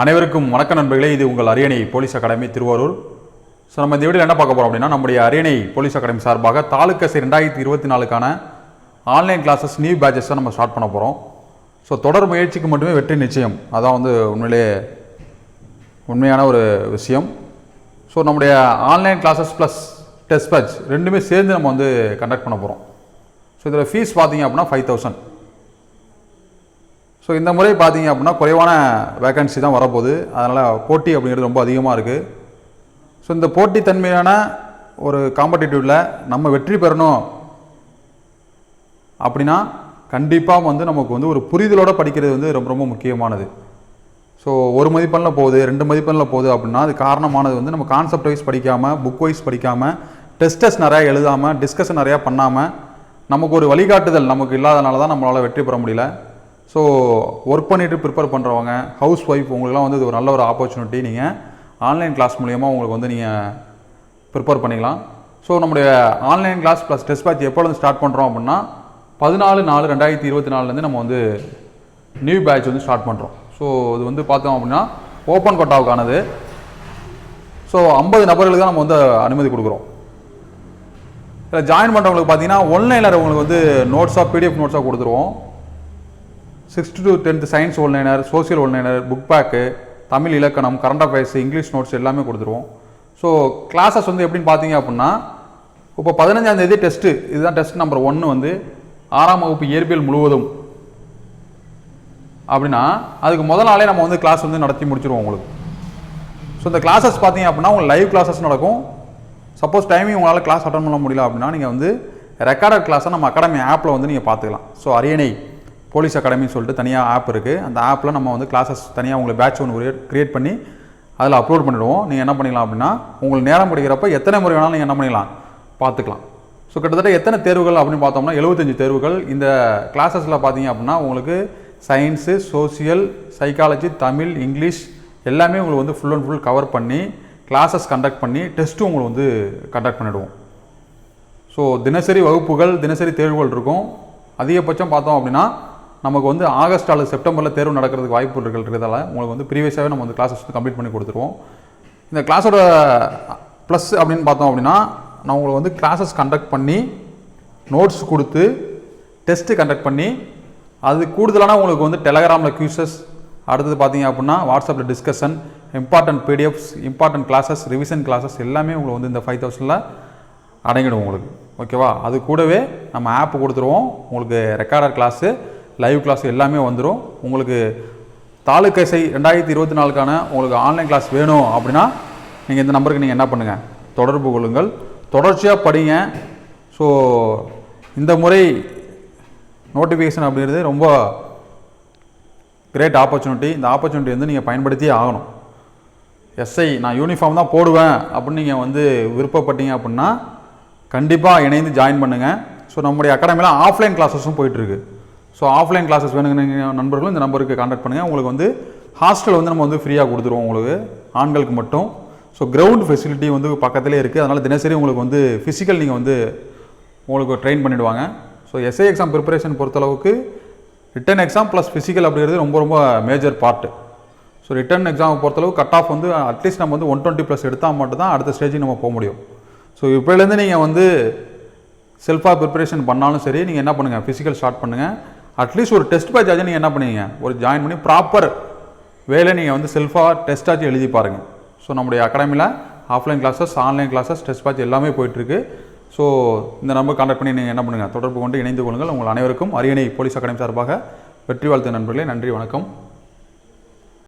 அனைவருக்கும் வணக்க நண்பர்களே. இது உங்கள் அரியணை போலீஸ் அகாடமி திருவாரூர். ஸோ நம்ம இந்த வீடியோவில் என்ன பார்க்க போகிறோம் அப்படின்னா, நம்முடைய அரியணை போலீஸ் அகாடமி சார்பாக தாலுக்கசை 2024க்கான ஆன்லைன் கிளாஸஸ் நியூ பேட்சஸை நம்ம ஸ்டார்ட் பண்ண போகிறோம். ஸோ தொடர் முயற்சிக்கு மட்டுமே வெற்றி நிச்சயம், அதான் உண்மையான ஒரு விஷயம். ஸோ நம்முடைய online classes plus test batch ரெண்டுமே சேர்ந்து நம்ம கண்டக்ட் பண்ண போகிறோம். ஸோ இதில் ஃபீஸ் பார்த்தீங்க அப்படின்னா 5000. ஸோ இந்த முறை பார்த்தீங்க அப்படின்னா குறைவான வேக்கன்சி தான் வரப்போகுது. அதனால் போட்டி அப்படிங்கிறது ரொம்ப அதிகமாக இருக்குது. ஸோ இந்த போட்டித்தன்மையான ஒரு காம்படிட்டிவில் நம்ம வெற்றி பெறணும் அப்படின்னா கண்டிப்பாக நமக்கு ஒரு புரிதலோடு படிக்கிறது ரொம்ப ரொம்ப முக்கியமானது. ஸோ 1 மதிப்பெண்ணில் போகுது, 2 மதிப்பெண்ணில் போகுது அப்படின்னா அது காரணமானது நம்ம கான்செப்ட் வைஸ் படிக்காமல், புக் வைஸ் படிக்காமல், டெஸ்டஸ் நிறையா எழுதாமல், டிஸ்கஷன் நிறையா பண்ணாமல், நமக்கு ஒரு வழிகாட்டுதல் நமக்கு இல்லாதனால தான் நம்மளால் வெற்றி பெற முடியல. ஸோ ஒர்க் பண்ணிவிட்டு ப்ரிப்பேர் பண்ணுறவங்க, ஹவுஸ் ஒய்ஃப், உங்களுக்குலாம் இது ஒரு நல்ல ஒரு ஆப்பர்ச்சுனிட்டி. நீங்கள் ஆன்லைன் கிளாஸ் மூலிமா உங்களுக்கு நீங்கள் ப்ரிப்பேர் பண்ணிக்கலாம். ஸோ நம்முடைய online class plus test batch எப்போது ஸ்டார்ட் பண்ணுறோம் அப்படின்னா 14/4/2024 நம்ம நியூ பேட்ச் ஸ்டார்ட் பண்ணுறோம். ஸோ இது பார்த்தோம் அப்படின்னா ஓப்பன் கோட்டாவுக்கானது. ஸோ 50 நபர்களுக்கு தான் நம்ம அனுமதி கொடுக்குறோம். இதில் ஜாயின் பண்ணுறவங்களுக்கு பார்த்தீங்கன்னா ஒன்லைனர் உங்களுக்கு நோட்ஸாக பிடிஎஃப் நோட்ஸாக கொடுத்துருவோம். 6th to 10th science one-liner, social one-liner, book bag, Tamil இலக்கணம், கரண்ட் அஃபேர்ஸ், இங்கிலீஷ் நோட்ஸ் எல்லாமே கொடுத்துருவோம். ஸோ கிளாஸஸ் எப்படின்னு பார்த்தீங்க அப்படின்னா, இப்போ 15ஆம் தேதி டெஸ்ட்டு, இதுதான் டெஸ்ட் நம்பர் 1 6ஆம் வகுப்பு இயற்பியல் முழுவதும் அப்படின்னா அதுக்கு முதல் நாளே நம்ம கிளாஸ் நடத்தி முடிச்சிருவோம் உங்களுக்கு. ஸோ இந்த கிளாஸஸ் பார்த்தீங்க அப்படின்னா உங்களுக்கு லைவ் கிளாஸஸ் நடக்கும். சப்போஸ் டைமிங் உங்களால் கிளாஸ் அட்டன் பண்ண முடியல அப்படின்னா நீங்கள் ரெக்கார்டட் கிளாஸை நம்ம அகாடமி ஆப்பில் நீங்கள் பார்த்துக்கலாம். ஸோ அரியணை போலீஸ் அகாடமின்னு சொல்லிட்டு தனியாக ஆப் இருக்குது. அந்த ஆப்பில் நம்ம கிளாஸஸ் தனியாக உங்களுக்கு பேட்ச் கிரியேட் பண்ணி அதில் அப்லோட் பண்ணிவிடுவோம். நீங்கள் என்ன பண்ணிக்கலாம் அப்படின்னா உங்களுக்கு நேரம் கிடைக்கிறப்ப எத்தனை முறை வேணாலும் நீங்கள் என்ன பண்ணிக்கலாம் பார்த்துக்கலாம். ஸோ கிட்டத்தட்ட எத்தனை தேர்வுகள் அப்படின்னு பார்த்தோம்னா 75 தேர்வுகள். இந்த கிளாஸஸில் பார்த்தீங்க அப்படின்னா உங்களுக்கு science, social, psychology, Tamil, English எல்லாமே உங்களுக்கு ஃபுல் அண்ட் ஃபுல் கவர் பண்ணி கிளாஸஸ் கண்டக்ட் பண்ணி டெஸ்ட்டும் உங்களுக்கு கண்டக்ட் பண்ணிவிடுவோம். ஸோ தினசரி வகுப்புகள், தினசரி தேர்வுகள் இருக்கும். அதிகபட்சம் பார்த்தோம் அப்படின்னா நமக்கு ஆகஸ்ட் அல்லது செப்டம்பரில் தேர்வு நடக்கிறதுக்கு வாய்ப்புகள் இருக்கிறதால உங்களுக்கு ப்ரீவியஸாகவே நம்ம கிளாஸஸ் கம்ப்ளீட் பண்ணி கொடுத்துருவோம். இந்த கிளாஸோட ப்ளஸ் அப்படின்னு பார்த்தோம் அப்படின்னா நான் உங்களுக்கு கிளாஸஸ் கண்டக்ட் பண்ணி நோட்ஸ் கொடுத்து டெஸ்ட்டு கண்டக்ட் பண்ணி அது கூடுதலான உங்களுக்கு டெலகிராமில் கியூசஸ், அடுத்தது பார்த்தீங்க அப்படின்னா வாட்ஸ்அப்பில் discussion, important PDFs, important classes, revision classes எல்லாமே உங்களுக்கு இந்த 5000 அடங்கிடும் உங்களுக்கு. ஓகேவா? அது கூடவே நம்ம ஆப் கொடுத்துருவோம். உங்களுக்கு ரெக்கார்டர் கிளாஸு, லைவ் கிளாஸ் எல்லாமே வந்துடும். உங்களுக்கு தாலுக்கசை 2024க்கான உங்களுக்கு ஆன்லைன் கிளாஸ் வேணும் அப்படின்னா நீங்கள் இந்த நம்பருக்கு நீங்கள் என்ன பண்ணுங்கள், தொடர்பு கொள்ளுங்கள். தொடர்ச்சியாக படிங்க. ஸோ இந்த முறை நோட்டிஃபிகேஷன் அப்படிங்கிறது ரொம்ப கிரேட் ஆப்பர்ச்சுனிட்டி. இந்த ஆப்பர்ச்சுனிட்டி நீங்கள் பயன்படுத்தியே ஆகணும். எஸ்ஐ நான் யூனிஃபார்ம் தான் போடுவேன் அப்படின்னு நீங்கள் விருப்பப்பட்டீங்க அப்படின்னா கண்டிப்பாக இணைந்து ஜாயின் பண்ணுங்கள். ஸோ நம்முடைய அகாடமியில் ஆஃப்லைன் கிளாஸஸும் போயிட்டுருக்கு. ஸோ ஆஃப்லைன் கிளாஸஸ் வேணுங்க நண்பர்களும் இந்த நம்பருக்கு கான்டாக்ட் பண்ணுங்கள். உங்களுக்கு ஹாஸ்டல் நம்ம ஃப்ரீயாக கொடுத்துருவோம் உங்களுக்கு, ஆண்களுக்கு மட்டும். ஸோ கிரவுண்ட் ஃபெசிலிட்டி பக்கத்திலே இருக்குது. அதனால் தினசரி உங்களுக்கு ஃபிசிக்கல் நீங்கள் உங்களுக்கு ட்ரெயின் பண்ணிவிடுவாங்க. ஸோ எஸ்ஐ எக்ஸாம் ப்ரிப்பரேஷன் பொறுத்தளவுக்கு ரிட்டன் எக்ஸாம் ப்ளஸ் ஃபிசிக்கல் அப்படிங்கிறது ரொம்ப ரொம்ப மேஜர் பார்ட்டு. ஸோ ரிட்டன் எக்ஸாமை பொறுத்தளவு கட் ஆஃப் அட்லீஸ்ட் நம்ம 120+ எடுத்தால் மட்டும்தான் அடுத்த ஸ்டேஜுக்கு நம்ம போக முடியும். ஸோ இப்போலேருந்து நீங்கள் செல்ஃபாக ப்ரிப்பரேஷன் பண்ணாலும் சரி, நீங்கள் என்ன பண்ணுங்கள், ஃபிசிக்கல் ஸ்டார்ட் பண்ணுங்கள். அட்லீஸ்ட் ஒரு டெஸ்ட் பேட்ச் ஆச்சு நீங்கள் என்ன பண்ணுவீங்க, ஒரு ஜாயின் பண்ணி ப்ராப்பர் வேலை நீங்கள் செல்ஃபாக டெஸ்ட் ஆச்சு எழுதி பாருங்கள். ஸோ நம்முடைய அகாடமியில் offline classes, online classes, test batch எல்லாமே போயிட்டுருக்கு. ஸோ இந்த நம்பர் கான்டாக்ட் பண்ணி நீங்கள் என்ன பண்ணுங்கள், தொடர்பு கொண்டு இணைந்து கொள்ளுங்கள். உங்கள் அனைவருக்கும் அரியணை போலீஸ் அகாடமி சார்பாக வெற்றி வாழ்த்து நண்பர்களே. நன்றி, வணக்கம்.